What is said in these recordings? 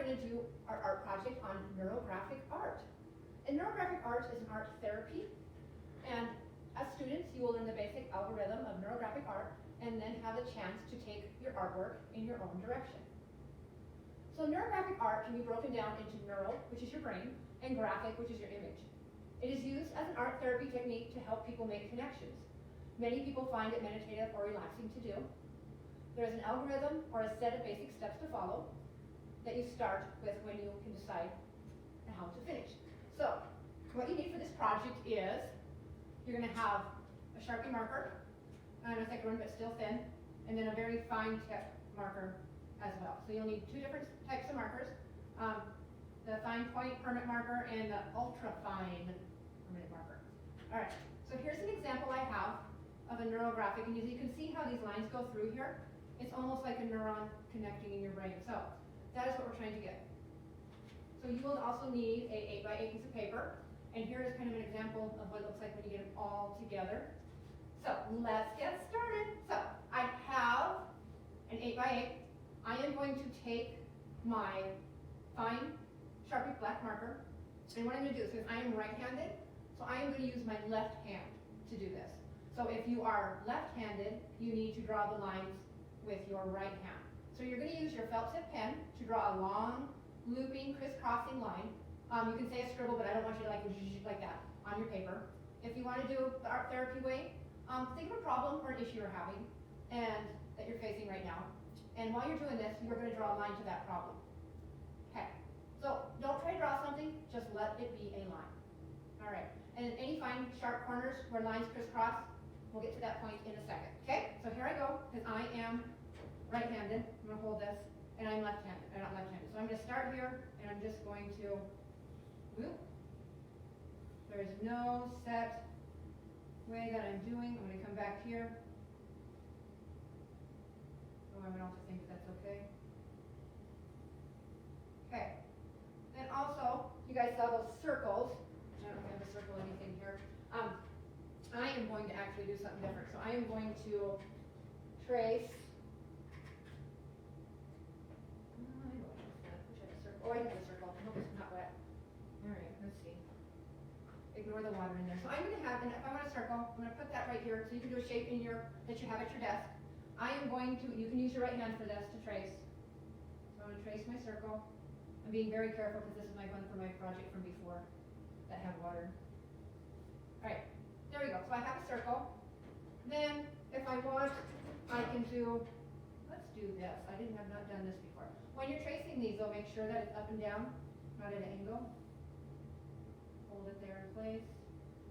going to do our art project on neurographic art. And neurographic art is an art therapy, and as students, you will learn the basic algorithm of neurographic art and then have a chance to take your artwork in your own direction. So neurographic art can be broken down into neural, which is your brain, and graphic, which is your image. It is used as an art therapy technique to help people make connections. Many people find it meditative or relaxing to do. There is an algorithm or a set of basic steps to follow that you start with when you can decide how to finish. So what you need for this project is you're going to have a Sharpie marker, and a thicker one but still thin, and then a very fine tip marker as well. So you'll need two different types of markers, the fine point permanent marker and the ultra fine permanent marker. All right, so here's an example I have of a neurographic, and you can see how these lines go through here. It's almost like a neuron connecting in your brain. So that is what we're trying to get. So you will also need a 8x8 piece of paper, and here is kind of an example of what it looks like when you get them all together. So let's get started. So I have an 8x8. I am going to take my fine Sharpie black marker, and what I'm going to do is, because I am right-handed, so I am going to use my left hand to do this. So if you are left-handed, you need to draw the lines with your right hand. So you're going to use your felt tip pen to draw a long, looping, crisscrossing line. You can say a scribble, but I don't want you to like that on your paper. If you want to do the art therapy way, think of a problem or an issue you're having and that you're facing right now. And while you're doing this, you're going to draw a line to that problem. Okay. So don't try to draw something, just let it be a line. All right. And any fine, sharp corners where lines crisscross, we'll get to that point in a second. Okay? So here I go, because I am right-handed. I'm going to hold this, and I'm left-handed, or not left-handed. So I'm going to start here, and I'm just going to whoop. There's no set way that I'm doing. I'm going to come back here. Oh, I'm going to also think that that's okay. Okay. And also, you guys saw those circles. I don't have a circle anything here. I am going to actually do something different. So I am going to trace. Oh, I did a circle. Nope, it's not wet. All right, let's see. Ignore the water in there. So I'm going to have, and if I want a circle, I'm going to put that right here so you can do a shape in that you have at your desk. I am going to, you can use your right hand for this to trace. So I'm going to trace my circle. I'm being very careful because this is my one for my project from before that had water. All right, there we go. So I have a circle. Then, if I want, I can do, let's do this. I have not done this before. When you're tracing these, though, make sure that it's up and down, not at an angle. Hold it there in place.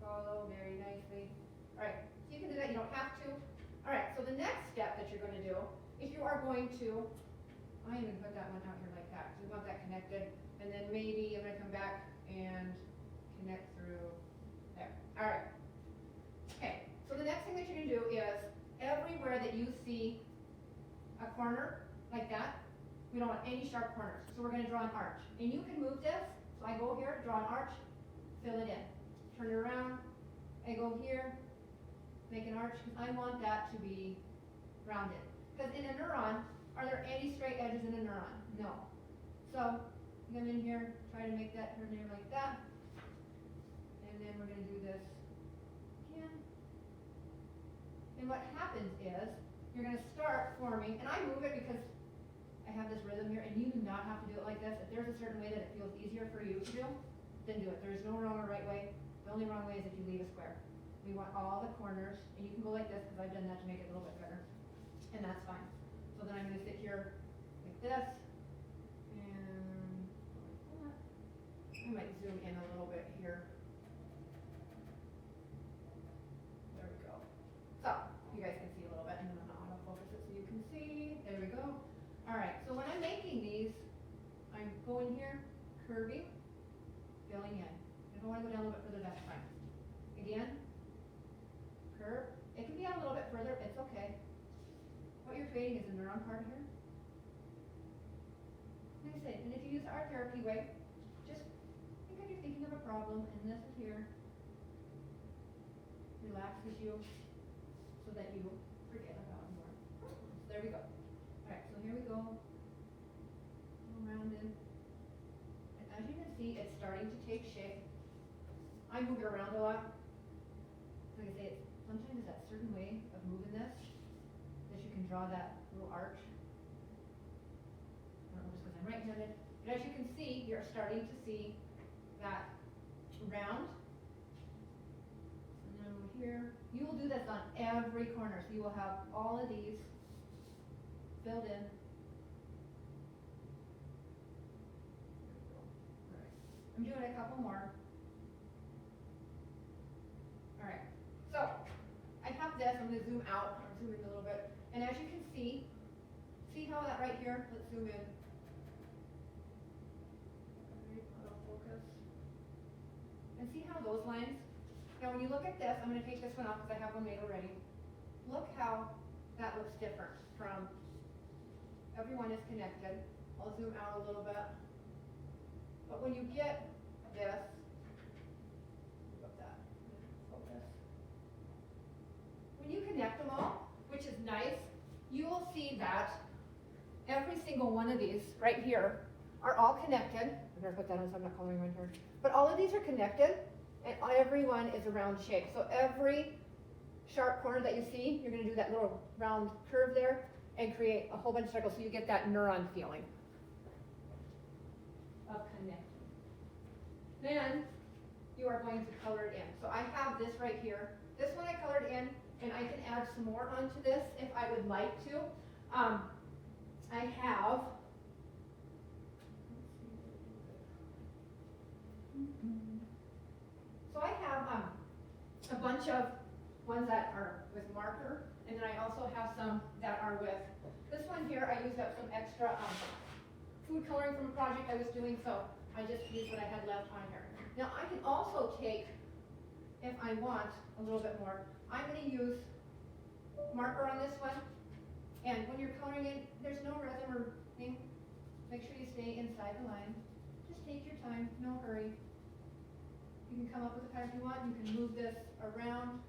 Follow very nicely. All right, so you can do that. You don't have to. All right, so the next step that you're going to do is you are going to, I'm going to put that one out here like that because we want that connected. And then maybe I'm going to come back and connect through there. All right. Okay, so the next thing that you're going to do is everywhere that you see a corner like that, we don't want any sharp corners. So we're going to draw an arch. And you can move this. So I go here, draw an arch, fill it in. Turn it around. I go here, make an arch. I want that to be rounded. Because in a neuron, are there any straight edges in a neuron? No. So come in here, try to make that turn here like that. And then we're going to do this again. And what happens is you're going to start forming, and I move it because I have this rhythm here, and you do not have to do it like this. If there's a certain way that it feels easier for you to do, then do it. There is no wrong or right way. The only wrong way is if you leave a square. We want all the corners, and you can go like this because I've done that to make it a little bit better, and that's fine. So then I'm going to sit here like this, and like that. I might zoom in a little bit here. There we go. So you guys can see a little bit, and then I'm going to focus it so you can see. There we go. All right, so when I'm making these, I'm going here, curving, filling in. If I want to go down a little bit further, that's fine. Again, curve. It can be a little bit further, it's okay. What you're creating is a neuron part here. Like I said, and if you use the art therapy way, just think of you're thinking of a problem, and this is here. Relaxes you so that you forget about it more. So there we go. All right, so here we go. Rounded. starting to take shape. I move it around a lot. Like I say, sometimes it's that certain way of moving this that you can draw that little arch. I don't know just because I'm right-handed. But as you can see, you're starting to see that round. And then over here, you will do this on every corner. So you will have all of these filled in. I'm doing a couple more. All right, so I have this. I'm going to zoom out, or zoom in a little bit. And as you can see how that right here, let's zoom in. All right, auto focus. And see how those lines, now when you look at this, I'm going to take this one off because I have one made already. Look how that looks different from everyone is connected. I'll zoom out a little bit. But when you get this, look at that, focus. When you connect them all, which is nice, you will see that every single one of these right here are all connected. I'm going to put that on so I'm not coloring right here. But all of these are connected, and every one is a round shape. So every sharp corner that you see, you're going to do that little round curve there and create a whole bunch of circles so you get that neuron feeling of connecting. Then you are going to color it in. So I have this right here. This one I colored in, and I can add some more onto this if I would like to. I have, so I have a bunch of ones that are with marker, and then I also have some that are with, this one here I used up some extra food coloring from a project I was doing, so I just used what I had left on here. Now I can also take, if I want a little bit more, I'm going to use marker on this one, and when you're coloring in, there's no rhythm or thing. Make sure you stay inside the line. Just take your time, no hurry. You can come up with a pattern you want. You can move this around.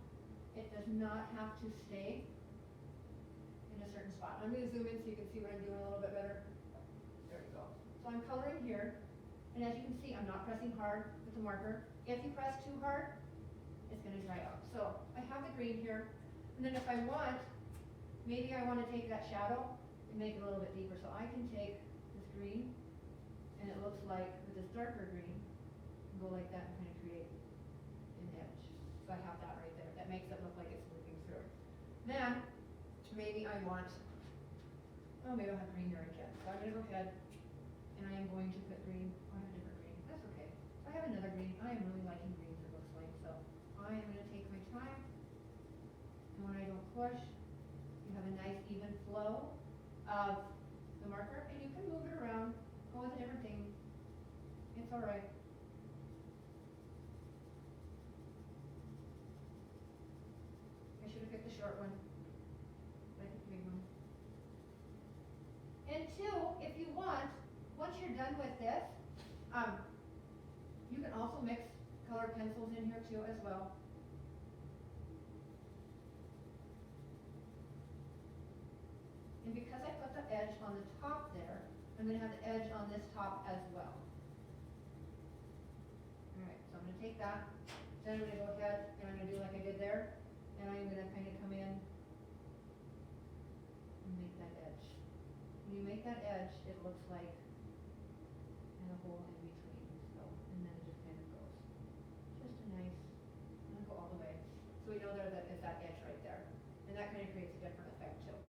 It does not have to stay in a certain spot. I'm going to zoom in so you can see what I'm doing a little bit better. There we go. So I'm coloring here, and as you can see, I'm not pressing hard with the marker. If you press too hard, it's going to dry out. So I have the green here, and then if I want, maybe I want to take that shadow and make it a little bit deeper. So I can take this green, and it looks like with this darker green, and go like that and kind of create an edge. So I have that right there. That makes it look like it's moving through. Then maybe I want, oh, maybe I'll have green here again. So I'm going to go ahead and I am going to put green. Oh, I have a different green. That's okay. So I have another green. I am really liking greens, it looks like. So I am going to take my time, and when I don't push, you have a nice even flow of the marker, and you can move it around, go with a different thing. It's all right. I should have picked the short one, but I picked the big one. And two, if you want, once you're done with this, you can also mix colored pencils in here too as well. And because I put the edge on the top there, I'm going to have the edge on this top as well. Alright, so I'm going to take that, then I'm going to go ahead and I'm going to do like I did there, and I'm going to kind of come in and make that edge. When you make that edge, it looks like and a hole in between, so, and then it just kind of goes. Just a nice, I'm going to go all the way. So we know there that is that edge right there, and that kind of creates a different effect too.